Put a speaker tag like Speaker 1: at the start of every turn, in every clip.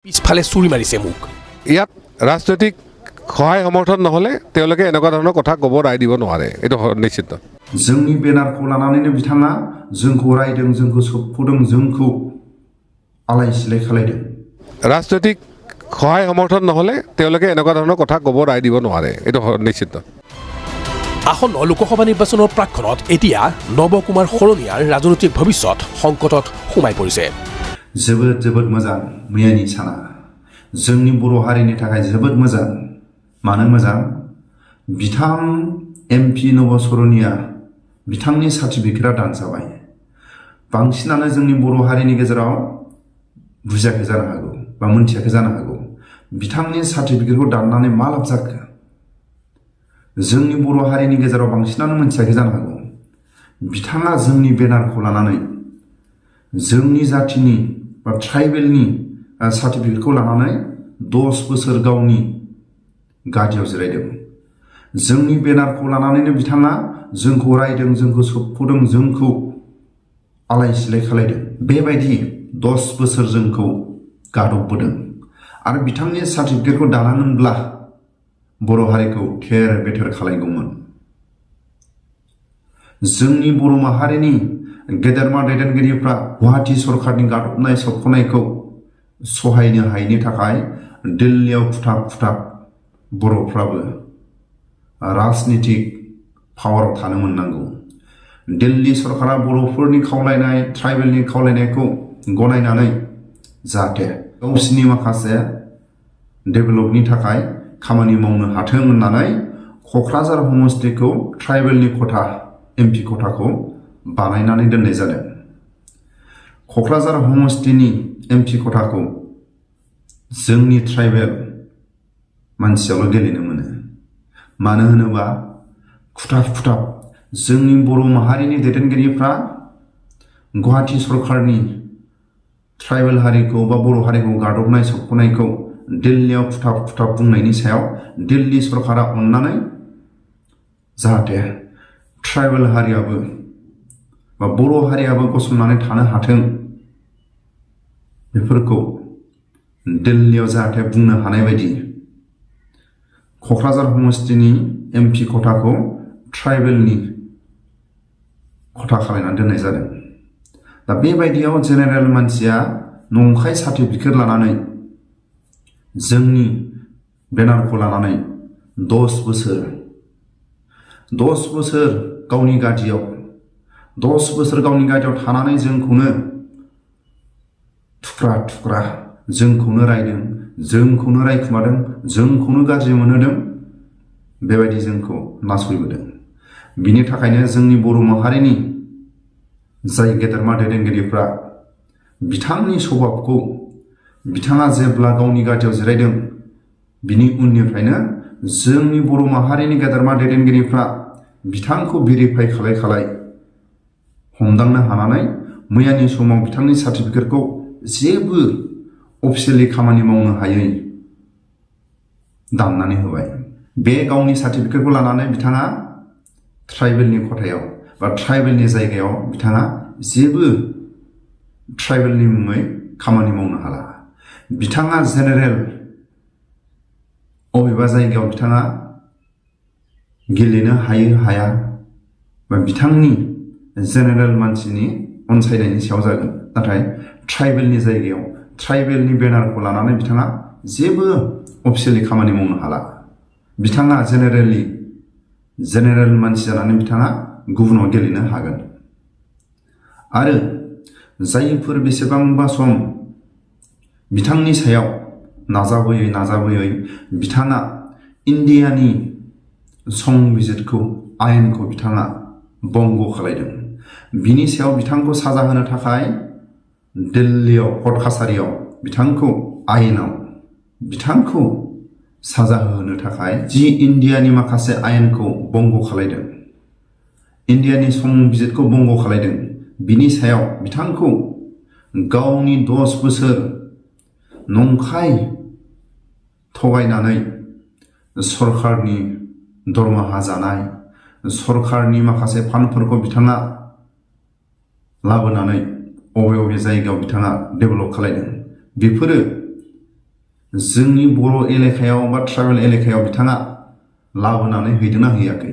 Speaker 1: পিছফালে চুৰি মাৰিছে মোক।
Speaker 2: ইয়াত ৰাজনৈতিক সহায় সমৰ্থন নহ'লে তেওঁলোকে এনেকুৱা ধৰণৰ কথা ক'ব ৰায় দিব নোৱাৰে, এইটো নিশ্চিত।
Speaker 3: जोंनि बेनारखौ लानानैनो बिथाङा जोंखौ रायदों, जोंखौ सोबख'दों, जोंखौ आलाय सिलाय खालायदों।
Speaker 2: ৰাজনৈতিক সহায় সমৰ্থন নহ'লে তেওঁলোকে এনেকুৱা ধৰণৰ কথা ক'ব ৰায় দিব নোৱাৰে, এইটো নিশ্চিত।
Speaker 1: আসন্ন লোকসভা নিৰ্বাচনৰ প্ৰাক্ষণত এতিয়া নৱ কুমাৰ শৰণীয়াৰ ৰাজনৈতিক ভৱিষ্যত সংকটত সোমাই পৰিছে।
Speaker 3: जोबोद जोबोद मोजां मैयानि साना जोंनि बर' हारिनि थाखाय जोबोद मोजां। मानो मोजां? बिथां MP नव शरणीया बिथांनि सार्टिफिकेटआ दानजाबाय। बांसिनानो जोंनि बर' हारिनि गेजेराव बुजियाखै जानो हागौ बा मोनथियाखै जानो हागौ बिथांनि सार्टिफिकेटखौ दाननानै मा लाब जाखो। जोंनि बर' हारिनि गेजेराव बांसिनानो मोनथियाखै जानो हागौ बिथाङा जोंनि बेनारखौ लानानै जोंनि जातिनि बा ट्राइबेलनि सार्टिफिकेटखौ लानानै 10 बोसोर गावनि गादियाव जिरायदों। जोंनि बेनारखौ लानानैनो बिथाङा जोंखौ रायदों, जोंखौ सोबख'दों, जोंखौ आलाय सिलाय खालायदों। बेबायदि 10 बोसोर जोंखौ गादबबोदों आरो बिथांनि सार्टिफिकेटखौ दानामोनब्ला बर' हारिखौ थेर बेथेर खालायगौमोन। जोंनि बर' माहारिनि गेदेरमा दैदेनगिरिफ्रा गुवाहाटी सरकारनि गादबनाय सोबख'नायखौ सहायनो हायैनि थाखाय दिल्लीयाव खुथाब बर'फ्राबो राजनितिक पावाराव थानो मोननांगौ। दिल्ली सरकारा बर'फोरनि खावलायनाय, ट्राइबेलनि खावलायनायखौ गनायनानै जाहाथे गावसिनि माखासे डेभेलपनि थाखाय खामानि मावनो हाथों होननानै क'क्राझार समस्तिखौ ट्राइबेलनि खथा MP खथाखौ बानायनानै दोननाय जादों। क'क्राझार समस्तिनि MP खथाखौ जोंनि ट्राइबेल मानसियाल' गेलेनो मोनो। मानो होनोबा खुथाब जोंनि बर' माहारिनि दैदेनगिरिफ्रा गुवाहाटी सरकारनि ट्राइबेल हारिखौ बा बर' हारिखौ गादबनाय सोबख'नायखौ दिल्लीयाव खुथाब बुंनायनि सायाव दिल्ली सरकारा अननानै जाहाथे ट्राइबेल हारियाबो बा बर' हारियाबो गसंनानै थानो हाथों बेफोरखौ दिल्लीयाव जाहाथे बुंनो हानाय बायदि क'क्राझार समस्तिनि MP खथाखौ ट्राइबेलनि खथा खालायनानै दोननाय जादों। दा बेबायदियाव जेनेरेल मानसिया नंखाय सार्टिफिकेट लानानै जोंनि बेनारखौ लानानै 10 बोसोर गावनि गादियाव 10 बोसोर गावनि गादियाव थानानै जोंखौनो थुख्रा जोंखौनो रायदों, जोंखौनो रायखुमादों, जोंखौनो गाज्रि मोनहोदों, बेबायदि जोंखौ नासयबोदों। बिनि थाखायनो जोंनि बर' माहारिनि जाय गेदेरमा दैदेनगिरिफ्रा बिथांनि स्वभाबखौ बिथाङा जेब्ला गावनि गादियाव जिरायदों बिनि उननिफ्रायनो जोंनि बर' माहारिनि गेदेरमा दैदेनगिरिफ्रा बिथांखौ भेरिफाइ खालाय हमदांनो हानानै मैयानि समाव बिथांनि सार्टिफिकेटखौ जेबो अफिसियेलि खामानि मावनो हायै दाननानै होबाय। बे गावनि सार्टिफिकेटखौ लानानै बिथाङा ट्राइबेलनि खथायाव बा ट्राइबेलनि जायगायाव बिथाङा जेबो ट्राइबेलनि मुङै खामानि मावनो हाला। बिथाङा जेनेरेल अबेबा जायगायाव बिथाङा गेलेनो हाया बा बिथांनि जेनेरेल मानसिनि अनसायनायनि सायाव जागोन। नाथाय ट्राइबेलनि जायगायाव ट्राइबेलनि बेनारखौ लानानै बिथाङा जेबो अफिसियेलि खामानि मावनो हाला। बिथाङा जेनेरेल मानसि जानानै बिथाङा गुबुनाव गेलेनो हागोन। आरो जायफोर बेसेबांबा सम बिथांनि सायाव नाजाबोयै बिथाङा इन्डियानि संबिजितखौ आयेनखौ बिथाङा बंग खालायदों। बिनि सायाव बिथांखौ साजा होनो थाखाय दिल्लीयाव कर्ट कासारियाव बिथांखौ साजा होनो थाखाय जि इन्डियानि माखासे आयेनखौ बंग खालायदों, इन्डियानि संबिजितखौ बंग खालायदों, बिनि सायाव बिथांखौ गावनि 10 बोसोर नंखाय थगायनानै सरकारनि दरमाहा जानाय, सरकारनि माखासे फान्डफोरखौ बिथाङा लाबोनानै बबे जायगायाव बिथाङा डेभेलप खालायदों बेफोरो जोंनि बर' एलेखायाव बा ट्राइबेल एलेखायाव बिथाङा लाबोनानै हैदोंना हैयाखै?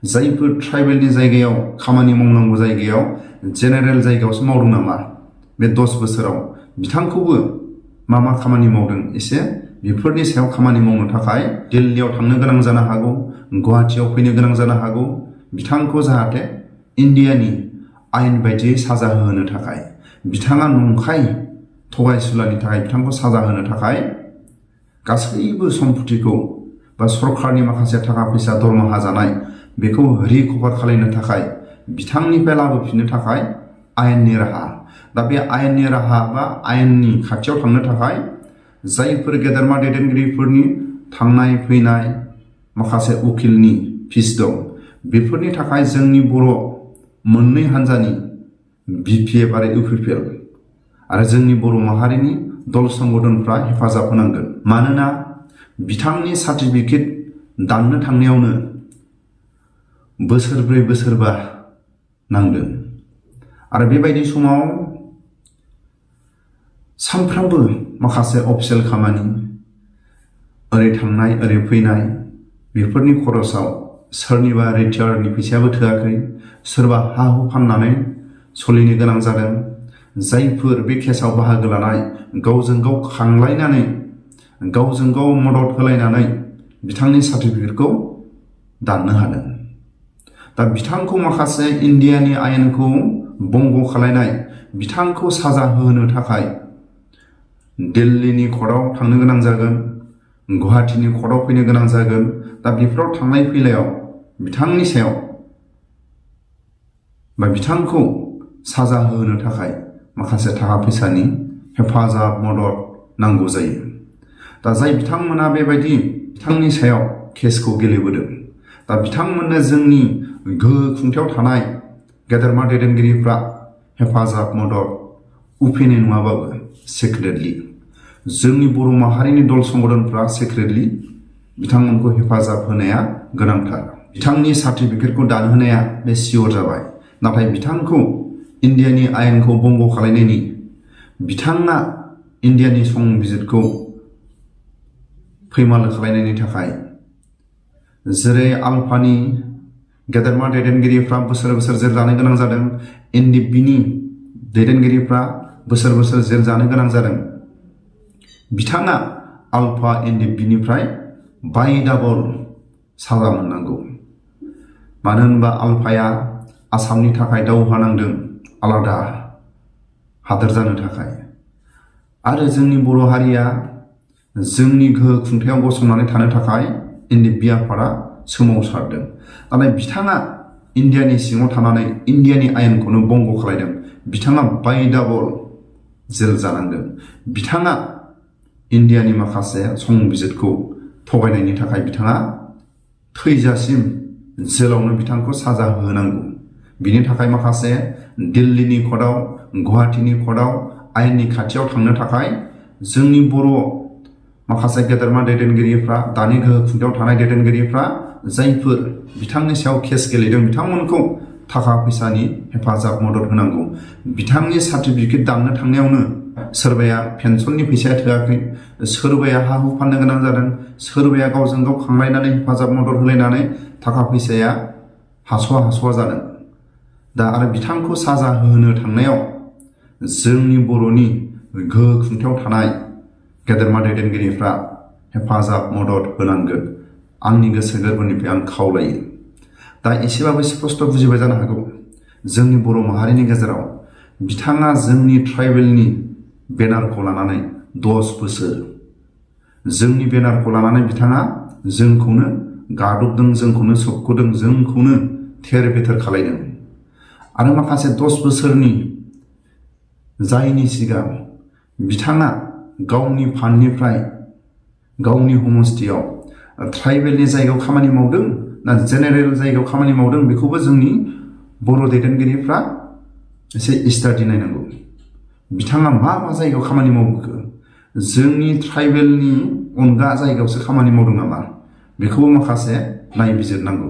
Speaker 3: जायफोर ट्राइबेलनि जायगायाव खामानि मावनांगौ जायगायाव जेनेरेल जायगायावसो मावदों नामा बे 10 बोसोराव? बिथांखौबो मा खामानि मावदों एसे बेफोरनि सायाव खामानि मावनो थाखाय दिल्लीयाव थांनो गोनां जानो हागौ, गुवाहाटियाव फैनो गोनां जानो हागौ, बिथांखौ जाहाथे इन्डियानि आयेन बायदियै साजा होनो थाखाय, बिथाङा नंखाय थगायसुलानि थाखाय बिथांखौ साजा होनो थाखाय गासैबो सम्पथिखौ बा सरकारनि माखासे थाखा फैसा दरमाहा जानाय बेखौ रिकभार खालामनो थाखाय बिथांनिफ्राय लाबोफिननो थाखाय आयेननि राहा। दा बे आयेननि राहा बा आयेननि खाथियाव थांनो थाखाय जायफोर गेदेरमा दैदेनगिरिफोरनि थांनाय फैनाय माखासे उकिलनि फिस दं, बेफोरनि थाखाय जोंनि बर' मोननै हान्जानि BPF आरो UPPL आरो जोंनि बर' माहारिनि दल संगठनफ्रा हेफाजाब होनांगोन। मानोना बिथांनि सार्टिफिकेट दाननो थांनायावनो बोसोरब्रै बोसोरबा नांदों आरो बेबायदि समाव सानफ्रामबो माखासे अफिसियेल खामानि ओरै थांनाय ओरै फैनाय बेफोरनि खरसाव सोरनिबा रिटायारनि फैसायाबो थोआखै, सोरबा हा हु फाननानै सोलिनो गोनां जादों। जायफोर बे केसाव बाहागो लानाय गावजों गाव खांलायनानै गावजों गाव मदद होलायनानै बिथांनि सार्टिफिकेटखौ दाननो हादों। दा बिथांखौ माखासे इन्डियानि आयेनखौ बंग खालायनाय, बिथांखौ साजा होनो थाखाय दिल्लीनि कर्टआव थांनो गोनां जागोन, गुवाहाटीनि कर्टआव फैनो गोनां जागोन। दा बेफोराव थांनाय फैलायाव बिथांनि सायाव बा बिथांखौ साजा होनो थाखाय माखासे थाखा फैसानि हेफाजाब मदद नांगौ जायो। दा जाय बिथांमोना बेबायदि बिथांनि सायाव केसखौ गेलेबोदों, दा बिथांमोननो जोंनि गोहो खुंथायाव थानाय गेदेरमा दैदेनगिरिफ्रा हेफाजाब मदद उफेने नङाबाबो सिक्रेटलि जोंनि बर' माहारिनि दल संगठनफ्रा सिक्रेटलि बिथांमोनखौ हेफाजाब होनाया गोनांथार। बिथांनि सार्टिफिकेटखौ दानहोनाया बे सियर जाबाय, नाथाय बिथांखौ इन्डियानि आयेनखौ बंग खालायनायनि, बिथाङा इन्डियानि संबिजितखौ फैमाल खालायनायनि थाखाय जेरै आलफानि गेदेरमा दैदेनगिरिफ्रा बोसोर बोसोर जेल जानो गोनां जादों, NDPनि दैदेनगिरिफ्रा बोसोर बोसोर जेल जानो गोनां जादों, बिथाङा आलफा NDPनिफ्राय बाय डाबल साजा मोननांगौ। मानो होनबा आलफाया आसामनि थाखाय दावहा नांदों आलादा हादोर जानो थाखाय, आरो जोंनि बर' हारिया जोंनि गोहो खुंथायाव गसंनानै थानो थाखाय NDP आफादा सोमावसारदों। नाथाय बिथाङा इन्डियानि सिङाव थानानै इन्डियानि आयेनखौनो बंग खालायदों। बिथाङा बाय डाबल जेल जानांगोन। बिथाङा इन्डियानि माखासे संबिजितखौ थगायनायनि थाखाय बिथाङा थैजासिम जेलावनो बिथांखौ साजा होनांगौ। बिनि थाखाय माखासे दिल्लीनि कर्टआव, गुवाहाटीनि कर्टआव आयेननि खाथियाव थांनो थाखाय जोंनि बर' माखासे गेदेरमा दैदेनगिरिफ्रा, दानि गोहो खुंथायाव थानाय दैदेनगिरिफ्रा जायफोर बिथांनि सायाव केस गेलेदों, बिथांमोनखौ थाखा फैसानि हेफाजाब मदद होनांगौ। बिथांनि सार्टिफिकेट दाननो थांनायावनो सोरबाया पेन्सननि फैसाया थोआखै, सोरबाया हा हु फाननो गोनां जादों, सोरबाया गावजों गाव खांलायनानै हेफाजाब मदद होलायनानै थाखा फैसाया हास'वा जादों। दा आरो बिथांखौ साजा होनो थांनायाव जोंनि बर'नि गोहो खुंथायाव थानाय गेदेरमा दैदेनगिरिफ्रा हेफाजाब मदद होनांगोन। आंनि गोसो गोरबोनिफ्राय आं खावलायो। दा एसेबाबो स्पष्ट बुजिबाय जानो हागौ जोंनि बर' माहारिनि गेजेराव बिथाङा जोंनि ट्राइबेलनि बेनारखौ लानानै 10 बोसोर जोंनि बेनारखौ लानानै बिथाङा जोंखौनो गादबदों, जोंखौनो सोबख'दों, जोंखौनो थेर बेथेर खालायदों। आरो माखासे 10 बोसोरनि जायनि सिगां बिथाङा गावनि फान्डनिफ्राय गावनि हमस्टियाव ट्राइबेलनि जायगायाव खामानि मावदों ना जेनेरेल जायगायाव खामानि मावदों, बेखौबो जोंनि बर' दैदेनगिरिफ्रा एसे स्टाडि नायनांगौ। बिथाङा मा जायगायाव खामानि मावबोखो, जोंनि ट्राइबेलनि अनगा जायगायावसो खामानि मावदों नामा, बेखौबो माखासे नायबिजिरनांगौ।